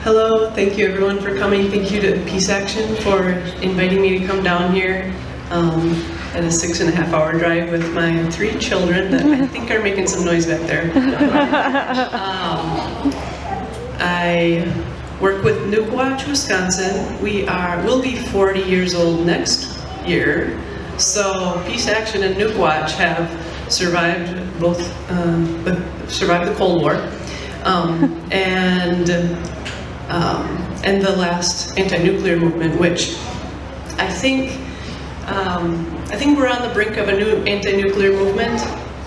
Hello, thank you everyone for coming. Thank you to Peace Action for inviting me to come down here at a 6.5-hour drive with my 3 children that I think are making some noise back there. I work with Nukewatch, Wisconsin. We'll be 40 years old next year. So Peace Action and Nukewatch have survived survived the Cold War. And the last anti-nuclear movement, which I think we're on the brink of a new anti-nuclear movement.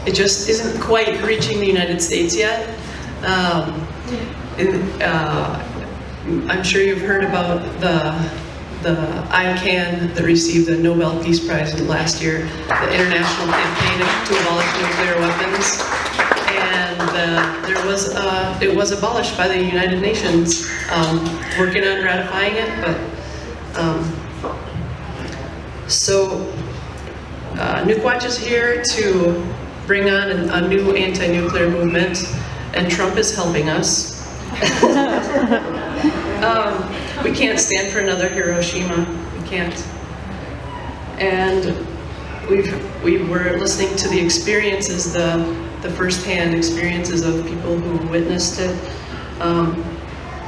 It just isn't quite reaching the United States yet. I'm sure you've heard about the ICAN that received the Nobel Peace Prize last year, the international campaign to abolish nuclear weapons. And it was abolished by the United Nations. Working on ratifying it, but Nukewatch is here to bring on a new anti-nuclear movement, and Trump is helping us. We can't stand for another Hiroshima. We can't. And we were listening to the experiences, the first-hand experiences of people who witnessed it.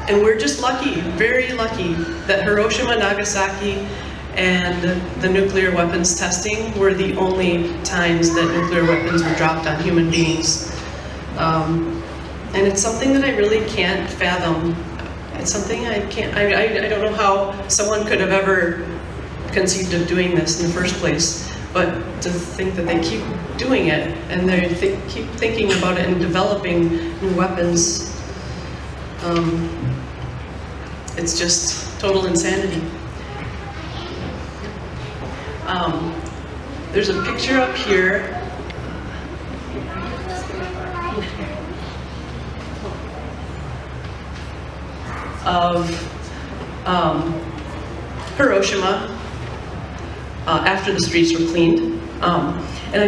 And we're just lucky, very lucky, that Hiroshima, Nagasaki, and the nuclear weapons testing were the only times that nuclear weapons were dropped on human beings. And it's something that I really can't fathom. It's something I don't know how someone could have ever conceived of doing this in the first place, but to think that they keep doing it, and they keep thinking about it and developing new weapons, it's just total insanity. There's a picture up here of Hiroshima after the streets were cleaned. And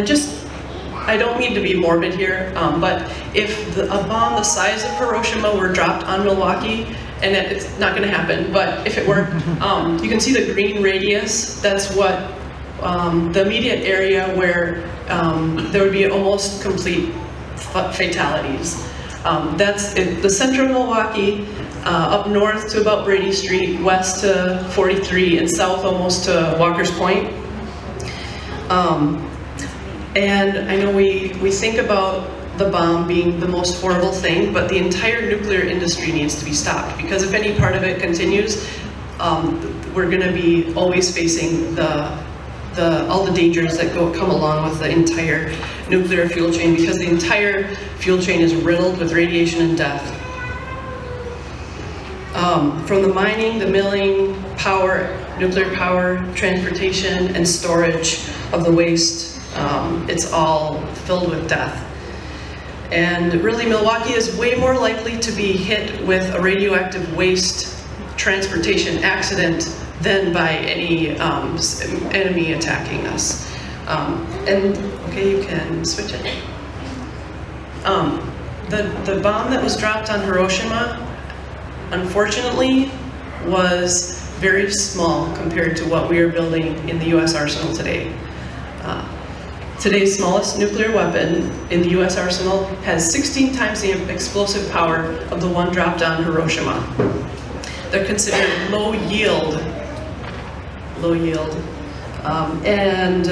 I don't mean to be morbid here, but if a bomb the size of Hiroshima were dropped on Milwaukee, and it's not going to happen, but if it were, you can see the green radius. That's what the immediate area where there would be almost complete fatalities. That's the center of Milwaukee, up north to about Brady Street, west to 43, and south almost to Walker's Point. And I know we think about the bomb being the most horrible thing, but the entire nuclear industry needs to be stopped, because if any part of it continues, we're going to be always facing all the dangers that come along with the entire nuclear fuel chain, because the entire fuel chain is riddled with radiation and death. From the mining, the milling, nuclear power, transportation, and storage of the waste, it's all filled with death. And really, Milwaukee is way more likely to be hit with a radioactive waste transportation accident than by any enemy attacking us. Okay, you can switch it. The bomb that was dropped on Hiroshima, unfortunately, was very small compared to what we are building in the U.S. arsenal today. Today's smallest nuclear weapon in the U.S. arsenal has 16 times the explosive power of the one dropped on Hiroshima. They're considered low yield. And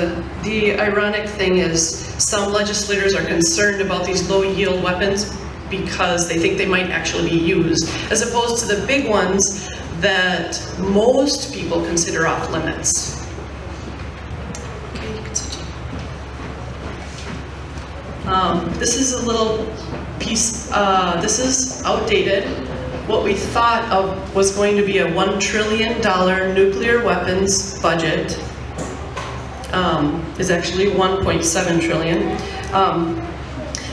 the ironic thing is, some legislators are concerned about these low yield weapons because they think they might actually be used, as opposed to the big ones that most people consider off limits. This is a little piece, this is outdated. What we thought of was going to be a $1 trillion nuclear weapons budget is actually 1.7 trillion.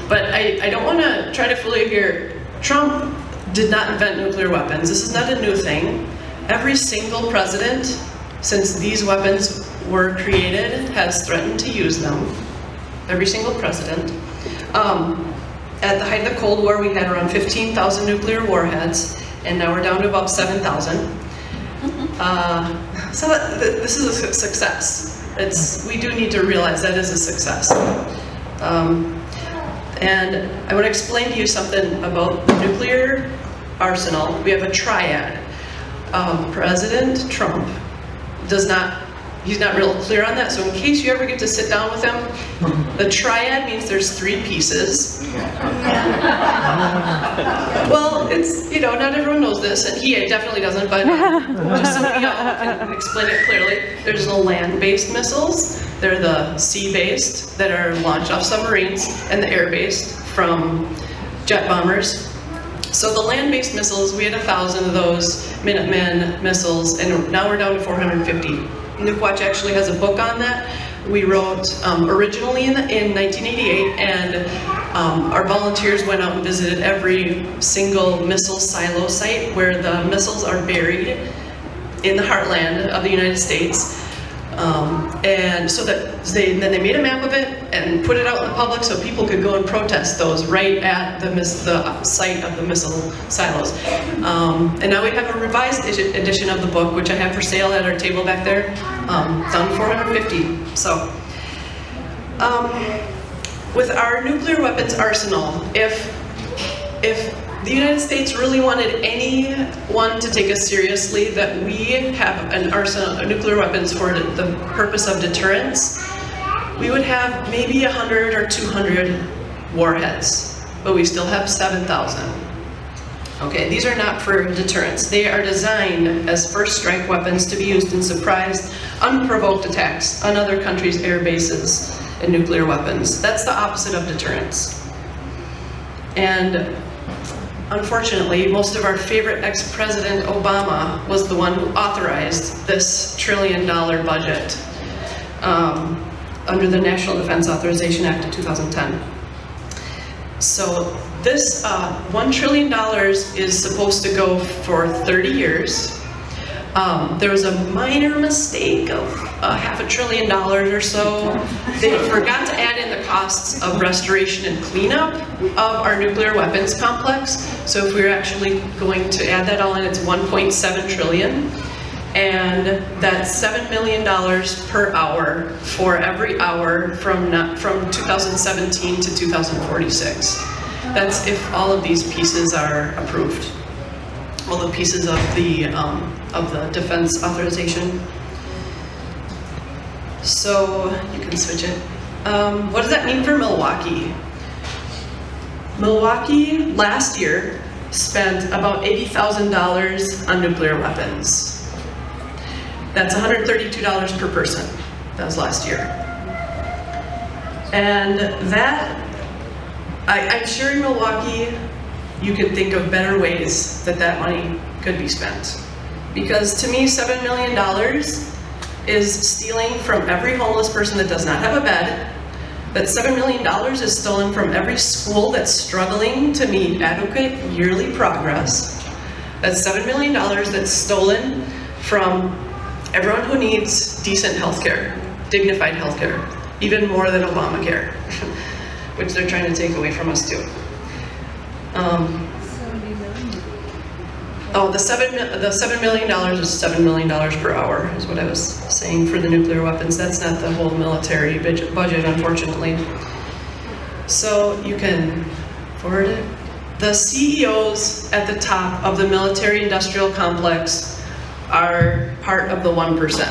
But I don't want to try to fool you here. Trump did not invent nuclear weapons. This is not a new thing. Every single president since these weapons were created has threatened to use them. Every single president. At the height of the Cold War, we had around 15,000 nuclear warheads, and now we're down to about 7,000. So this is a success. We do need to realize that is a success. And I want to explain to you something about the nuclear arsenal. We have a triad. President Trump he's not real clear on that, so in case you ever get to sit down with him, the triad means there's 3 pieces. Well, it's, not everyone knows this, and he definitely doesn't, but just so we can explain it clearly, there's the land-based missiles, they're the sea-based that are launched off submarines, and the air-based from jet bombers. So the land-based missiles, we had 1,000 of those Minuteman missiles, and now we're down to 450. Nukewatch actually has a book on that. We wrote originally in 1988, and our volunteers went out and visited every single missile silo site where the missiles are buried in the heartland of the United States. And so that then they made a map of it and put it out in the public so people could go and protest those right at the site of the missile silos. And now we have a revised edition of the book, which I have for sale at our table back there, down to 450. So, with our nuclear weapons arsenal, if the United States really wanted anyone to take us seriously, that we have an arsenal of nuclear weapons for the purpose of deterrence, we would have maybe 100 or 200 warheads, but we still have 7,000. Okay, these are not for deterrence. They are designed as first strike weapons to be used in surprise, unprovoked attacks on other countries' air bases and nuclear weapons. That's the opposite of deterrence. And unfortunately, most of our favorite ex-president Obama was the one who authorized this $1 trillion budget under the National Defense Authorization Act of 2010. So this $1 trillion is supposed to go for 30 years. There was a minor mistake of $500 billion or so. They forgot to add in the costs of restoration and cleanup of our nuclear weapons complex. So if we were actually going to add that all in, it's 1.7 trillion. And that's $7 million per hour for every hour from 2017 to 2046. That's if all of these pieces are approved. All the pieces of the defense authorization. So you can switch it. What does that mean for Milwaukee? Milwaukee last year spent about $80,000 on nuclear weapons. That's $132 per person. That was last year. And that, I'm sure in Milwaukee, you could think of better ways that money could be spent. Because to me, $7 million is stealing from every homeless person that does not have a bed. That $7 million is stolen from every school that's struggling to meet adequate yearly progress. That's $7 million that's stolen from everyone who needs decent healthcare, dignified healthcare, even more than Obamacare, which they're trying to take away from us too. The $7 million is $7 million per hour, is what I was saying for the nuclear weapons. That's not the whole military budget, unfortunately. So you can forward it. The CEOs at the top of the military-industrial complex are part of the 1%.